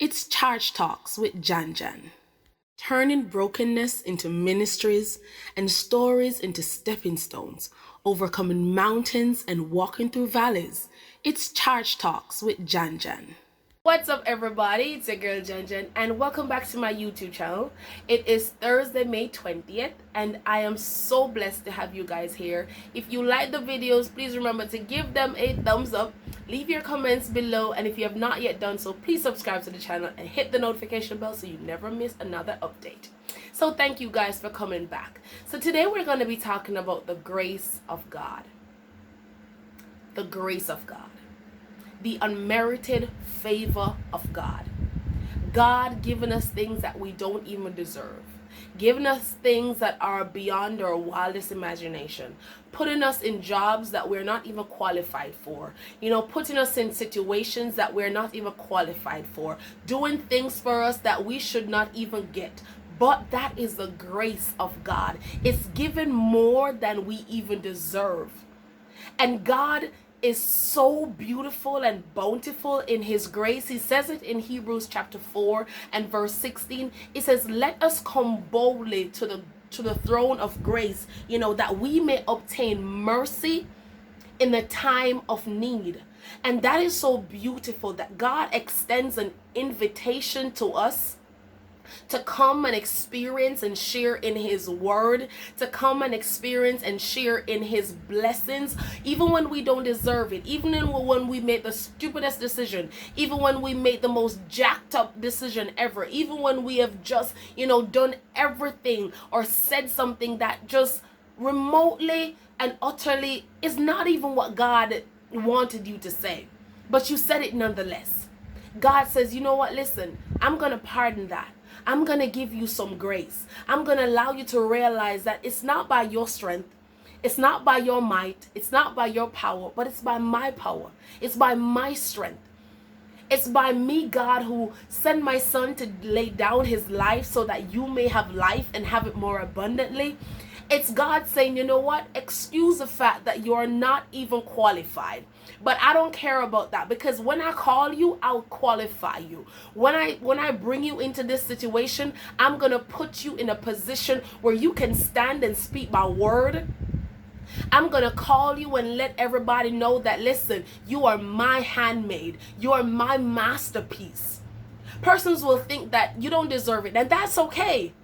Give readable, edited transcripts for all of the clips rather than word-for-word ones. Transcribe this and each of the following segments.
It's Charge Talks with Jan. Turning brokenness into ministries and stories into stepping stones, overcoming mountains and walking through valleys. It's Charge Talks with Jan. What's up, everybody? It's your girl Jan, and welcome back to my YouTube channel. It is Thursday, May 20th, and I am so blessed to have you guys here. If you like the videos, please remember to give them a thumbs up, leave your comments below, and if you have not yet done so, please subscribe to the channel and hit the notification bell so you never miss another update. So thank you guys for coming back. So today we're going to be talking about the grace of God. The grace of God. The unmerited favor of God. God giving us things that we don't even deserve. Giving us things that are beyond our wildest imagination. Putting us in jobs that we're not even qualified for. Putting us in situations that we're not even qualified for. Doing things for us that we should not even get. But that is the grace of God. It's given more than we even deserve. And God is so beautiful and bountiful in his grace. He says it in Hebrews chapter 4 and verse 16. It says, let us come boldly to the throne of grace, that we may obtain mercy in the time of need. And that is so beautiful that God extends an invitation to us to come and experience and share in his word, to come and experience and share in his blessings, even when we don't deserve it, even when we made the stupidest decision, even when we made the most jacked up decision ever, even when we have just, done everything or said something that just remotely and utterly is not even what God wanted you to say, but you said it nonetheless. God says, you know what, listen, I'm going to pardon that. I'm going to give you some grace. I'm going to allow you to realize that it's not by your strength. It's not by your might. It's not by your power, but it's by my power. It's by my strength. It's by me, God, who sent my son to lay down his life so that you may have life and have it more abundantly. It's God saying, you know what? Excuse the fact that you are not even qualified. But I don't care about that, because when I call you, I'll qualify you. When I bring you into this situation, I'm going to put you in a position where you can stand and speak my word. I'm going to call you and let everybody know that, listen, you are my handmaid. You are my masterpiece. Persons will think that you don't deserve it, and that's okay.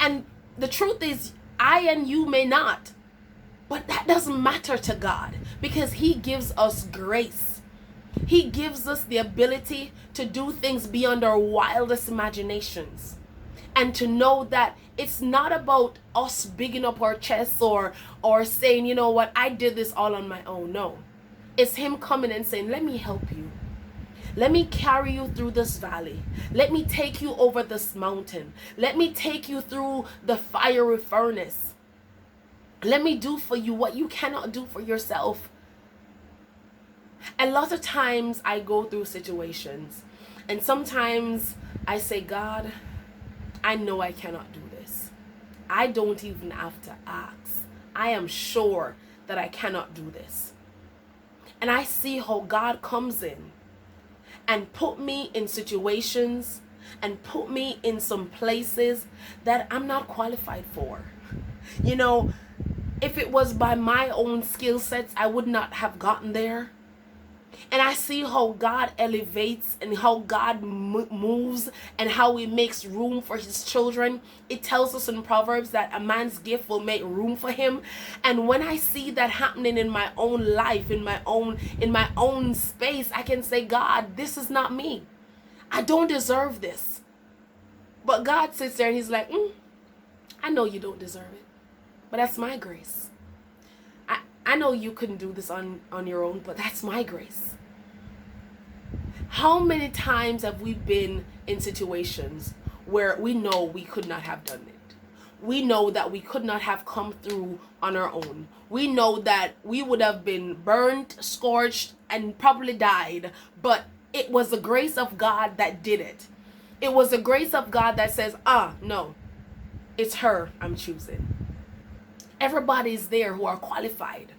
And the truth is, I and you may not. But that doesn't matter to God, because he gives us grace. He gives us the ability to do things beyond our wildest imaginations. And to know that it's not about us bigging up our chests or saying, you know what, I did this all on my own. No. It's him coming and saying, let me help you. Let me carry you through this valley. Let me take you over this mountain. Let me take you through the fiery furnace. Let me do for you what you cannot do for yourself. A lot of times I go through situations, and sometimes I say, God, I know I cannot do this. I don't even have to ask. I am sure that I cannot do this. And I see how God comes in and put me in situations and put me in some places that I'm not qualified for. If it was by my own skill sets, I would not have gotten there. And I see how God elevates and how God moves and how he makes room for his children. It tells us in Proverbs that a man's gift will make room for him. And when I see that happening in my own life, in my own space, I can say, God, this is not me. I don't deserve this. But God sits there and he's like, I know you don't deserve it, but that's my grace. I know you couldn't do this on your own, but that's my grace. How many times have we been in situations where we know we could not have done it? We know that we could not have come through on our own. We know that we would have been burnt, scorched, and probably died, but it was the grace of God that did it. It was the grace of God that says, no, it's her I'm choosing. Everybody's there who are qualified.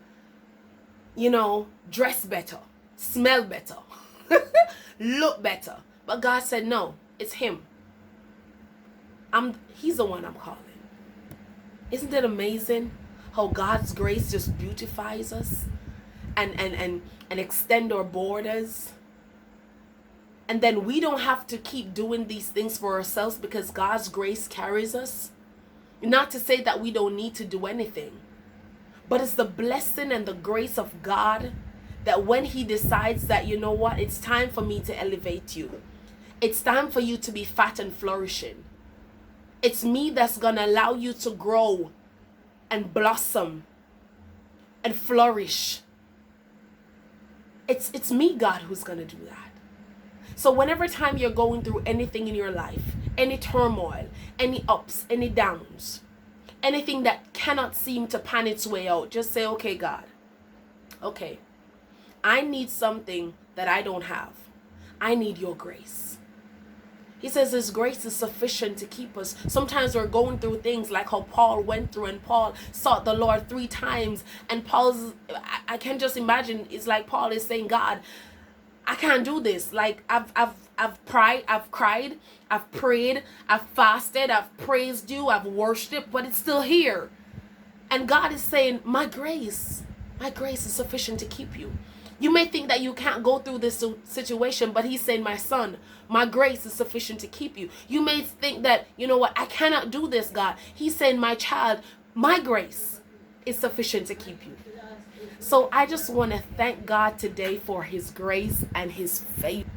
Dress better, smell better, look better. But God said, no, it's him. He's the one I'm calling. Isn't it amazing how God's grace just beautifies us and extend our borders? And then we don't have to keep doing these things for ourselves because God's grace carries us. Not to say that we don't need to do anything, but it's the blessing and the grace of God that when he decides that, you know what, it's time for me to elevate you. It's time for you to be fat and flourishing. It's me that's going to allow you to grow and blossom and flourish. It's me, God, who's going to do that. So whenever time you're going through anything in your life, any turmoil, any ups, any downs, anything that cannot seem to pan its way out, just say, okay, God, okay, I need something that I don't have. I need your grace. He says his grace is sufficient to keep us. Sometimes we're going through things like how Paul went through, and Paul sought the Lord 3 times. And I can just imagine, it's like Paul is saying, God, I can't do this. Like I've cried, I've prayed, I've fasted, I've praised you, I've worshipped, but it's still here. And God is saying, my grace is sufficient to keep you. You may think that you can't go through this situation, but he's saying, my son, my grace is sufficient to keep you. You may think that, you know what, I cannot do this, God. He's saying, my child, my grace is sufficient to keep you. So I just want to thank God today for his grace and his favor.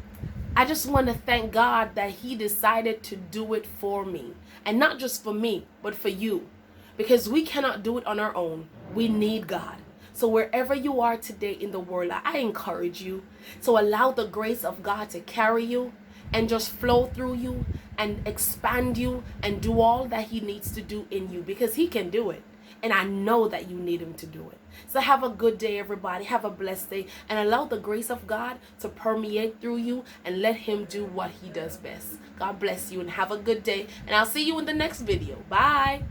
I just want to thank God that he decided to do it for me. And not just for me, but for you. Because we cannot do it on our own. We need God. So wherever you are today in the world, I encourage you to allow the grace of God to carry you and just flow through you and expand you and do all that he needs to do in you, because he can do it. And I know that you need him to do it. So have a good day, everybody. Have a blessed day. And allow the grace of God to permeate through you and let him do what he does best. God bless you and have a good day. And I'll see you in the next video. Bye.